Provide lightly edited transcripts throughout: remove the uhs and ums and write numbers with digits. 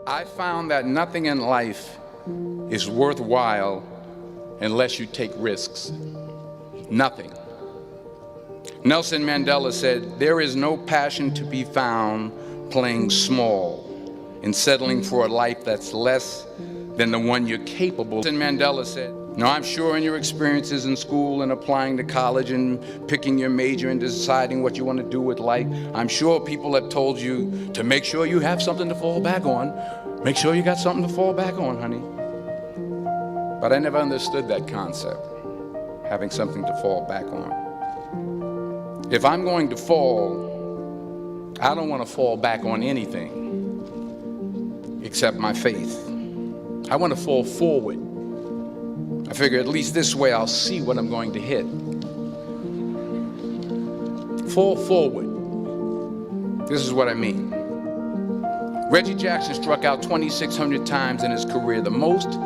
I found that nothing in life is worthwhile unless you take risks. Nothing. Nelson Mandela said, "There is no passion to be found playing small and settling for a life that's less than the one you're capable." Nelson Mandela said, "Now I'm sure in your experiences in school and applying to college and picking your major and deciding what you want to do with life, I'm sure people have told you to make sure you have something to fall back on. Make sure you got something to fall back on, honey." But I never understood that concept, having something to fall back on. If I'm going to fall, I don't want to fall back on anything except my faith. I want to fall forward. I figure at least this way I'll see what I'm going to hit. Fall forward. This is what I mean. Reggie Jackson struck out 2,600 times in his career, the most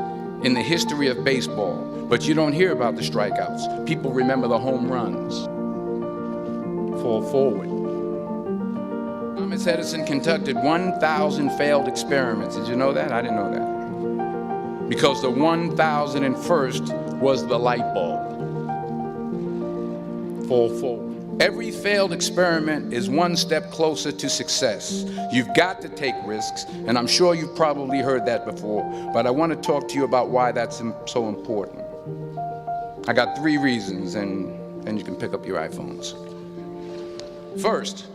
in the history of baseball. But you don't hear about the strikeouts. People remember the home runs. Fall forward. Thomas Edison conducted 1,000 failed experiments. Did you know that? I didn't know that. Because the 1,001st was the light bulb. Fall forward. Every failed experiment is one step closer to success. You've got to take risks, and I'm sure you've probably heard that before, but I want to talk to you about why that's so important. I got 3 reasons, and you can pick up your iPhones. First,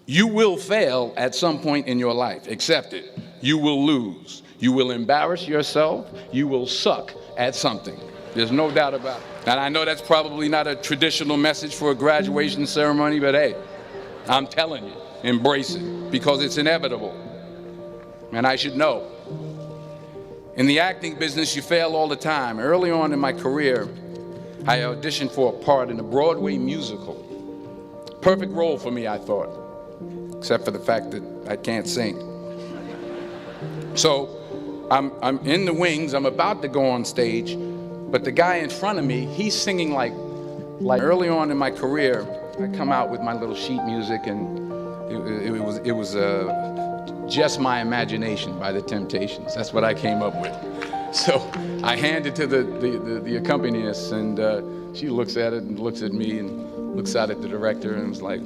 you will fail at some point in your life. Accept it. You will lose. You will embarrass yourself. You will suck at something. There's no doubt about it. And I know that's probably not a traditional message for a graduation ceremony, but hey, I'm telling you, embrace it, because it's inevitable. And I should know. In the acting business, you fail all the time. Early on in my career, I auditioned for a part in a Broadway musical. Perfect role for me, I thought, except for the fact that I can't sing. So I'm in the wings, I'm about to go on stage, but the guy in front of me, he's singing like early on in my career, I come out with my little sheet music, and it was Just My Imagination by The Temptations. That's what I came up with. So I hand it to the accompanist, and she looks at it and looks at me and looks out at the director and was like,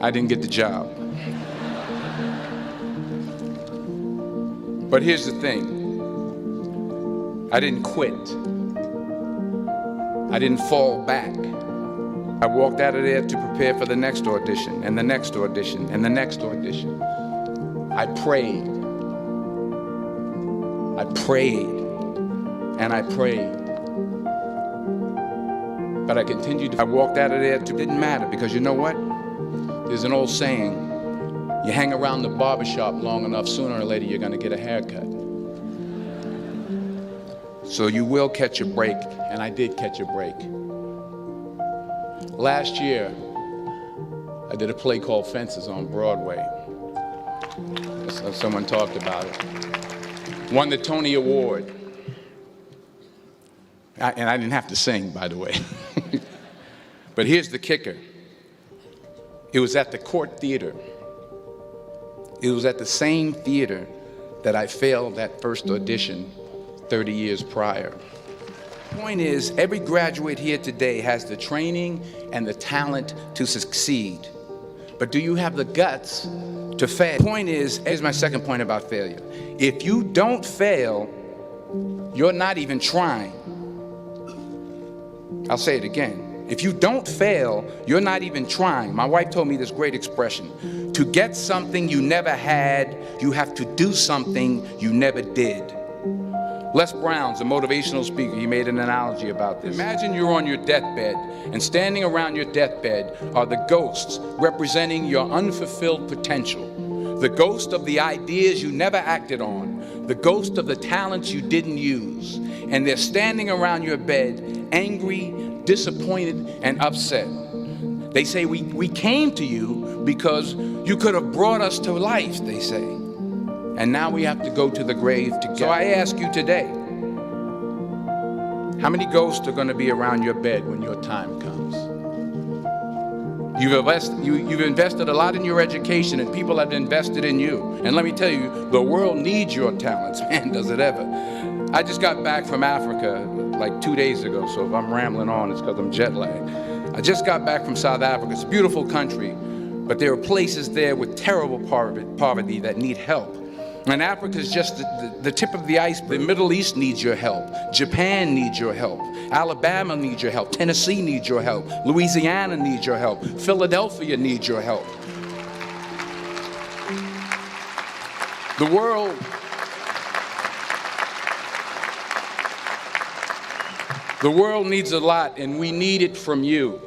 I didn't get the job. But here's the thing. I didn't quit. I didn't fall back. I walked out of there to prepare for the next audition, and the next audition, and the next audition. I prayed. I prayed. And I prayed. But I continued. I walked out of there. It didn't matter, because you know what? There's an old saying, you hang around the barbershop long enough, sooner or later you're going to get a haircut. So you will catch a break, and I did catch a break. Last year, I did a play called Fences on Broadway. Someone talked about it. Won the Tony Award. And I didn't have to sing, by the way. But here's the kicker. It was at the Court Theater. It was at the same theater that I failed that first audition 30 years prior. The point is, every graduate here today has the training and the talent to succeed. But do you have the guts to fail? The point is, here's my second point about failure. If you don't fail, you're not even trying. I'll say it again. If you don't fail, you're not even trying. My wife told me this great expression. To get something you never had, you have to do something you never did. Les Brown's a motivational speaker. He made an analogy about this. Imagine you're on your deathbed, and standing around your deathbed are the ghosts representing your unfulfilled potential. The ghost of the ideas you never acted on. The ghost of the talents you didn't use. And they're standing around your bed, angry, disappointed, and upset. They say, we came to you because you could have brought us to life, they say. And now we have to go to the grave together. So I ask you today, how many ghosts are going to be around your bed when your time comes? You've invested a lot in your education, and people have invested in you. And let me tell you, the world needs your talents, man, does it ever. I just got back from Africa like 2 days ago, so if I'm rambling on, it's because I'm jet lagged. I just got back from South Africa. It's a beautiful country, but there are places there with terrible poverty that need help. And Africa is just the tip of the iceberg. The Middle East needs your help. Japan needs your help. Alabama needs your help. Tennessee needs your help. Louisiana needs your help. Philadelphia needs your help. The world needs a lot, and we need it from you.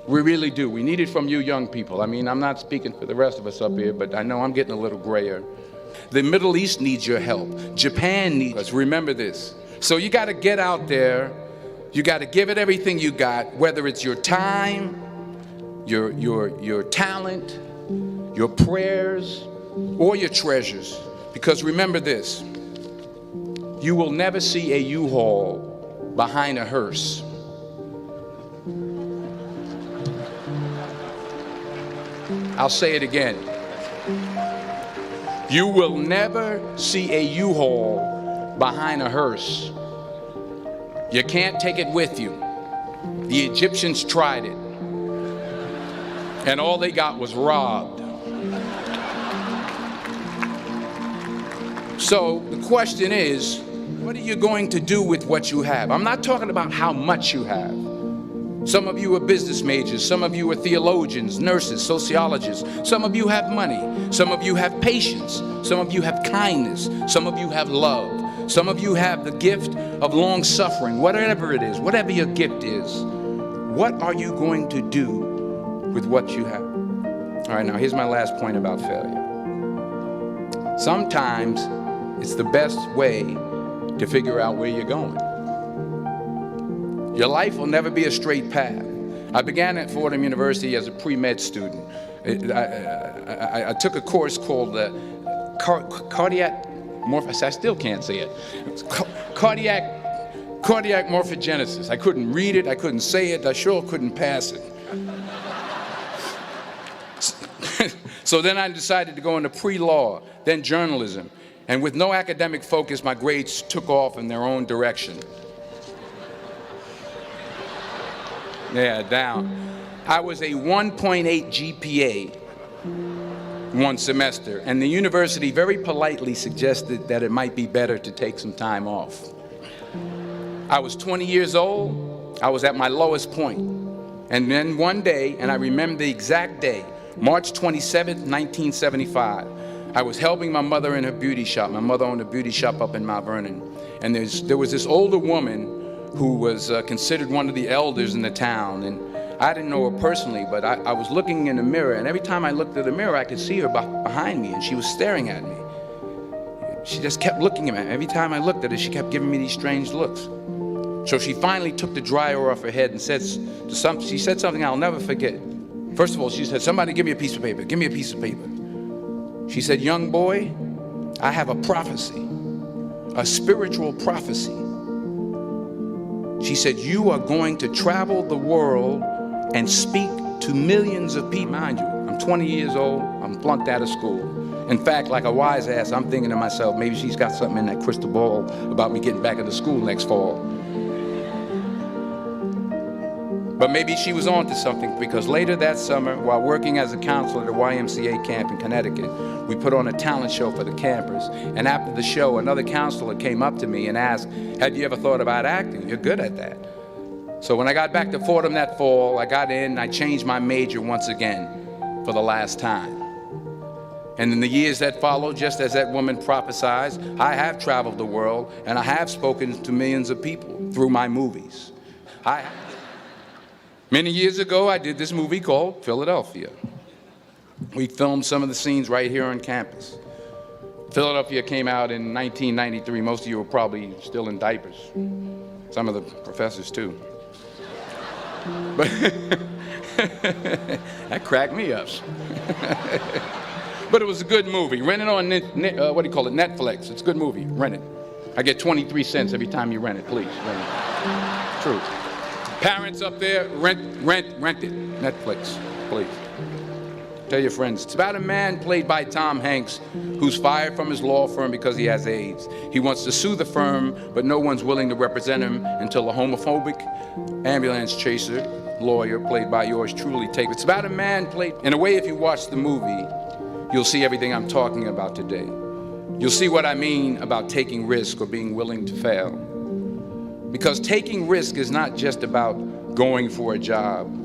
We really do. We need it from you young people. I mean, I'm not speaking for the rest of us up here, but I know I'm getting a little grayer. The Middle East needs your help. Japan needs us. Remember this. So you got to get out there. You got to give it everything you got, whether it's your time, your talent, your prayers, or your treasures. Because remember this. You will never see a U-Haul behind a hearse. I'll say it again. You will never see a U-Haul behind a hearse. You can't take it with you. The Egyptians tried it, and all they got was robbed. So the question is, what are you going to do with what you have? I'm not talking about how much you have. Some of you are business majors, some of you are theologians, nurses, sociologists. Some of you have money, some of you have patience, some of you have kindness, some of you have love, some of you have the gift of long suffering. Whatever it is, whatever your gift is, what are you going to do with what you have? All right, now here's my last point about failure. Sometimes it's the best way to figure out where you're going. Your life will never be a straight path. I began at Fordham University as a pre-med student. I took a course called cardiac morphogenesis. I still can't say it. Cardiac morphogenesis. I couldn't read it. I couldn't say it. I sure couldn't pass it. So then I decided to go into pre-law, then journalism. And with no academic focus, my grades took off in their own direction. Yeah, down. I was a 1.8 GPA one semester, and the university very politely suggested that it might be better to take some time off. I was 20 years old. I was at my lowest point. And then one day, and I remember the exact day, March 27th, 1975, I was helping my mother in her beauty shop. My mother owned a beauty shop up in Mount Vernon. And there was this older woman who was considered one of the elders in the town. And I didn't know her personally, but I was looking in the mirror, and every time I looked at the mirror, I could see her behind me, and she was staring at me. She just kept looking at me. Every time I looked at her, she kept giving me these strange looks. So she finally took the dryer off her head and she said something I'll never forget. First of all, she said, "Somebody give me a piece of paper. Give me a piece of paper." She said, "Young boy, I have a prophecy, a spiritual prophecy." She said, "You are going to travel the world and speak to millions of people." Mind you, I'm 20 years old, I'm flunked out of school. In fact, like a wise ass, I'm thinking to myself, maybe she's got something in that crystal ball about me getting back into school next fall. But maybe she was on to something, because later that summer, while working as a counselor at a YMCA camp in Connecticut, we put on a talent show for the campers. And after the show, another counselor came up to me and asked, "Have you ever thought about acting? You're good at that." So when I got back to Fordham that fall, I got in and I changed my major once again for the last time. And in the years that followed, just as that woman prophesied, I have traveled the world and I have spoken to millions of people through my movies. Many years ago, I did this movie called Philadelphia. We filmed some of the scenes right here on campus. Philadelphia came out in 1993. Most of you were probably still in diapers. Some of the professors too. But that cracked me up. But it was a good movie. Rent it on, Netflix. It's a good movie. Rent it. I get 23 cents every time you rent it. Please, rent it. True. Parents up there, rent it. Netflix. please. Tell your friends. It's about a man played by Tom Hanks who's fired from his law firm because he has AIDS. He wants to sue the firm, but no one's willing to represent him until a homophobic ambulance chaser lawyer, played by yours truly, takes. It's about a man played. In a way, if you watch the movie, you'll see everything I'm talking about today. You'll see what I mean about taking risk or being willing to fail. Because taking risk is not just about going for a job.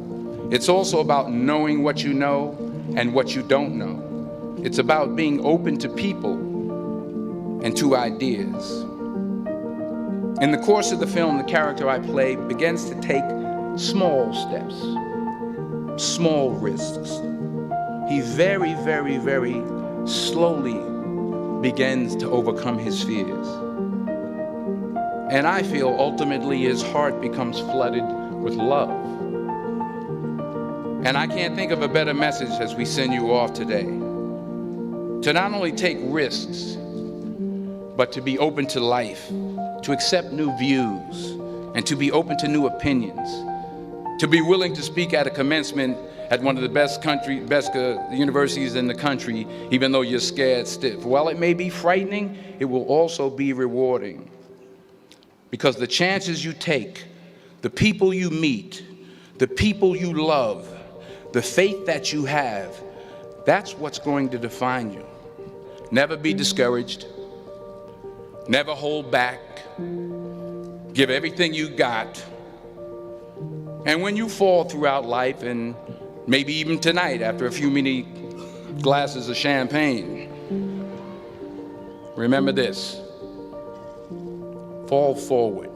It's also about knowing what you know and what you don't know. It's about being open to people and to ideas. In the course of the film, the character I play begins to take small steps, small risks. He very, very, very slowly begins to overcome his fears. And I feel ultimately his heart becomes flooded with love. And I can't think of a better message as we send you off today. To not only take risks, but to be open to life, to accept new views, and to be open to new opinions, to be willing to speak at a commencement at one of the best universities in the country, even though you're scared stiff. While it may be frightening, it will also be rewarding. Because the chances you take, the people you meet, the people you love, the faith that you have, that's what's going to define you. Never be discouraged. Never hold back. Give everything you got. And when you fall throughout life, and maybe even tonight after a few many glasses of champagne, remember this: fall forward.